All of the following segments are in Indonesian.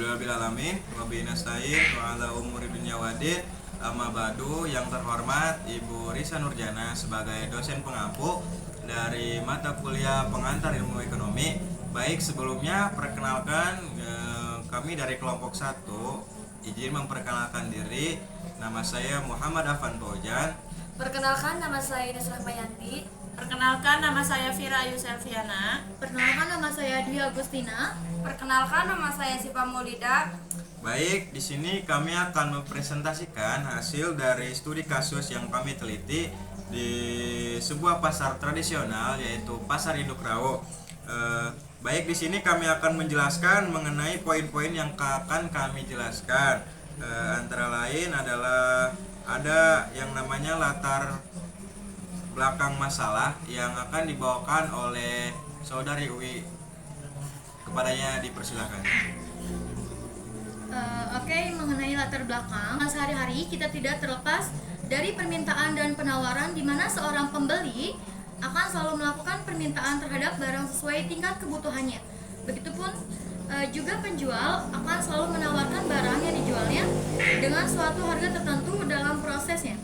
Alhamdulillahirabbil alamin wa bihi nasta'in wa ala umuri dunya waddin. Amma ba'du, yang terhormat Ibu Risa Nurjana sebagai dosen pengampu dari mata kuliah pengantar ilmu ekonomi. Baik, sebelumnya perkenalkan kami dari kelompok 1 izin memperkenalkan diri. Nama saya Muhammad Afan Fauzan. Perkenalkan, nama saya Ines Rahmayanti. Perkenalkan, nama saya Fira Ayu Selviana. Perkenalkan, nama saya Dwi Agustina. Perkenalkan, nama saya Sipa Maulida. Baik, di sini kami akan mempresentasikan hasil dari studi kasus yang kami teliti di sebuah pasar tradisional, yaitu Pasar Induk Rawo. Baik, di sini kami akan menjelaskan mengenai poin-poin yang akan kami jelaskan. Antara lain adalah ada yang namanya latar belakang masalah yang akan dibawakan oleh Saudari Uwi. Kepadanya dipersilakan. Oke, mengenai latar belakang, sehari-hari kita tidak terlepas dari permintaan dan penawaran di mana seorang pembeli akan selalu melakukan permintaan terhadap barang sesuai tingkat kebutuhannya. Begitupun juga penjual akan selalu menawarkan barang yang dijualnya dengan suatu harga tertentu dalam prosesnya.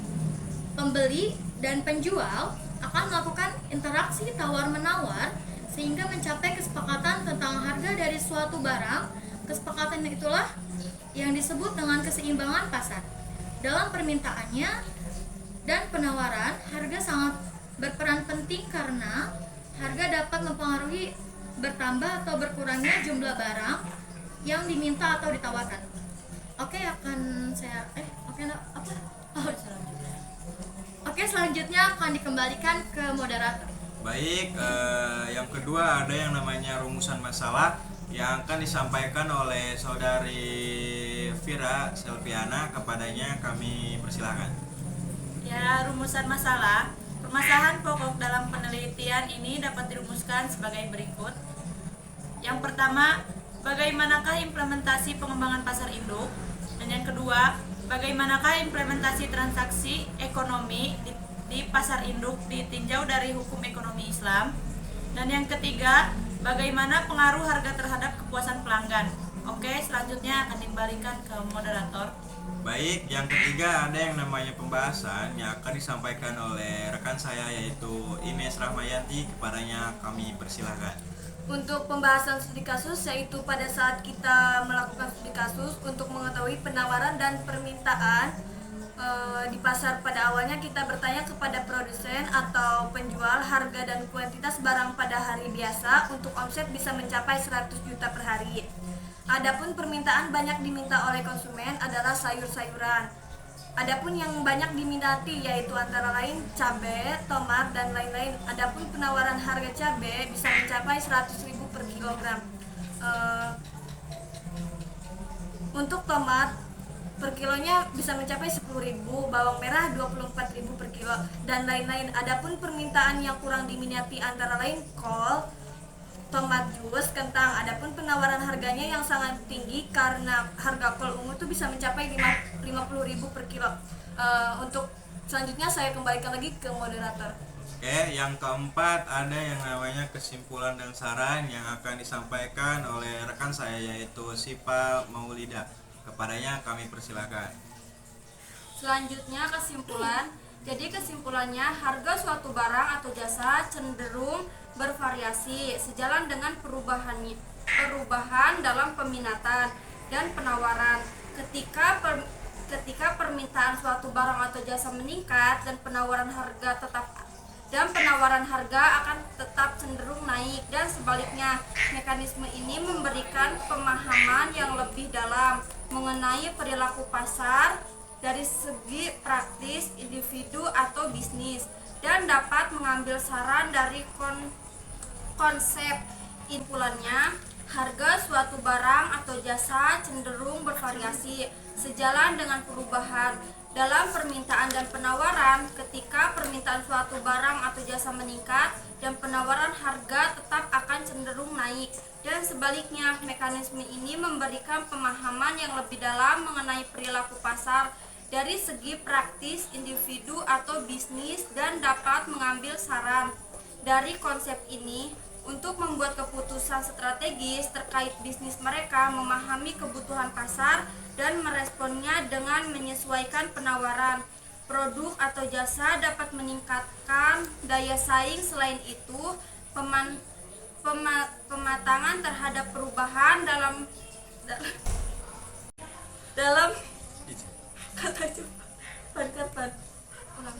Pembeli dan penjual akan melakukan interaksi tawar-menawar sehingga mencapai kesepakatan tentang harga dari suatu barang. Kesepakatan itulah yang disebut dengan keseimbangan pasar. Dalam permintaannya dan penawaran, harga sangat berperan penting karena harga dapat mempengaruhi bertambah atau berkurangnya jumlah barang yang diminta atau ditawarkan. Selanjutnya akan dikembalikan ke moderator. Baik, yang kedua ada yang namanya rumusan masalah yang akan disampaikan oleh Saudari Fira Selviana. Kepadanya kami persilakan. Ya, rumusan masalah. Permasalahan pokok dalam penelitian ini dapat dirumuskan sebagai berikut. Yang pertama, bagaimanakah implementasi pengembangan pasar induk? Dan yang kedua, bagaimanakah implementasi transaksi ekonomi di pasar induk ditinjau dari hukum ekonomi Islam? Dan yang ketiga, bagaimana pengaruh harga terhadap kepuasan pelanggan? Oke, selanjutnya akan dikembalikan ke moderator. Baik, yang ketiga ada yang namanya pembahasan yang akan disampaikan oleh rekan saya yaitu Ines Rahmayanti. Kepadanya kami persilahkan. Untuk pembahasan studi kasus, yaitu pada saat kita melakukan studi kasus untuk mengetahui penawaran dan permintaan di pasar. Pada awalnya kita bertanya kepada produsen atau penjual harga dan kuantitas barang pada hari biasa untuk omset bisa mencapai 100 juta per hari. Adapun permintaan banyak diminta oleh konsumen adalah sayur-sayuran. Adapun yang banyak diminati yaitu antara lain cabai, tomat, dan lain-lain. Adapun penawaran harga cabai bisa mencapai 100.000 per kilogram. Untuk tomat per kilonya bisa mencapai 10.000, bawang merah 24.000 per kilo, dan lain-lain. Adapun permintaan yang kurang diminati antara lain kol, tomat jus, kentang. Adapun penawaran harganya yang sangat tinggi karena harga kol ungu itu bisa mencapai 50.000 per kilo. Untuk selanjutnya saya kembalikan lagi ke moderator. Oke, yang keempat ada yang namanya kesimpulan dan saran yang akan disampaikan oleh rekan saya yaitu Sipa Maulida. Kepadanya kami persilakan. Selanjutnya kesimpulan. Jadi kesimpulannya, harga suatu barang atau jasa cenderung bervariasi sejalan dengan perubahan dalam peminatan dan penawaran. Ketika permintaan suatu barang atau jasa meningkat dan penawaran harga akan tetap cenderung naik, dan sebaliknya. Mekanisme ini memberikan pemahaman yang lebih dalam mengenai perilaku pasar dari segi praktis, individu atau bisnis, dan dapat mengambil saran dari konsep. Impulannya, harga suatu barang atau jasa cenderung bervariasi sejalan dengan perubahan dalam permintaan dan penawaran. Ketika permintaan suatu barang atau jasa meningkat dan penawaran harga tetap akan cenderung naik, dan sebaliknya. Mekanisme ini memberikan pemahaman yang lebih dalam mengenai perilaku pasar dari segi praktis, individu atau bisnis, dan dapat mengambil saran. Dari konsep ini, untuk membuat keputusan strategis terkait bisnis mereka, memahami kebutuhan pasar, dan meresponnya dengan menyesuaikan penawaran. Produk atau jasa dapat meningkatkan daya saing. Selain itu, pematangan terhadap perubahan dalam kata cepat ulang.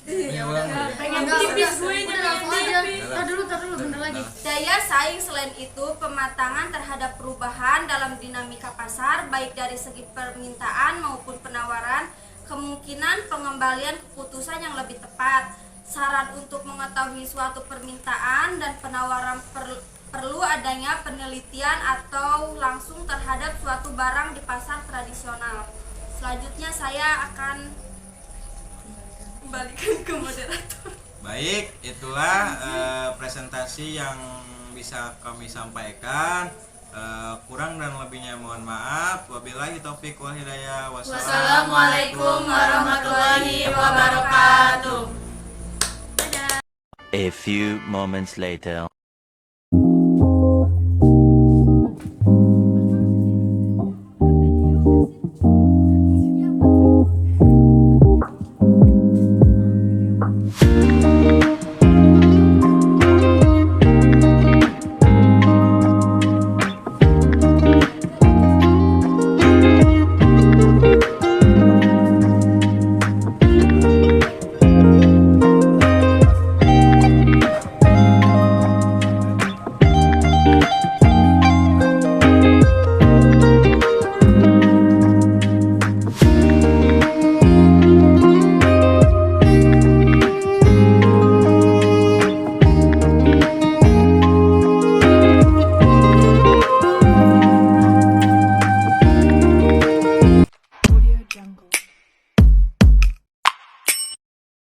Pengen Enggak, tipis udah, gue udah, jadi langsung aja. tipis. Tar dulu, bentar lagi. Daya saing. Selain itu, pematangan terhadap perubahan dalam dinamika pasar baik dari segi permintaan maupun penawaran, kemungkinan pengembalian keputusan yang lebih tepat. Saran untuk mengetahui suatu permintaan dan penawaran perlu adanya penelitian atau langsung terhadap suatu barang di pasar tradisional. Selanjutnya saya akan kembalikan ke moderator. Baik, itulah presentasi yang bisa kami sampaikan. Kurang dan lebihnya mohon maaf. Wabillahi taufiq wal hidayah. Wassalamualaikum warahmatullahi wabarakatuh. A few moments later.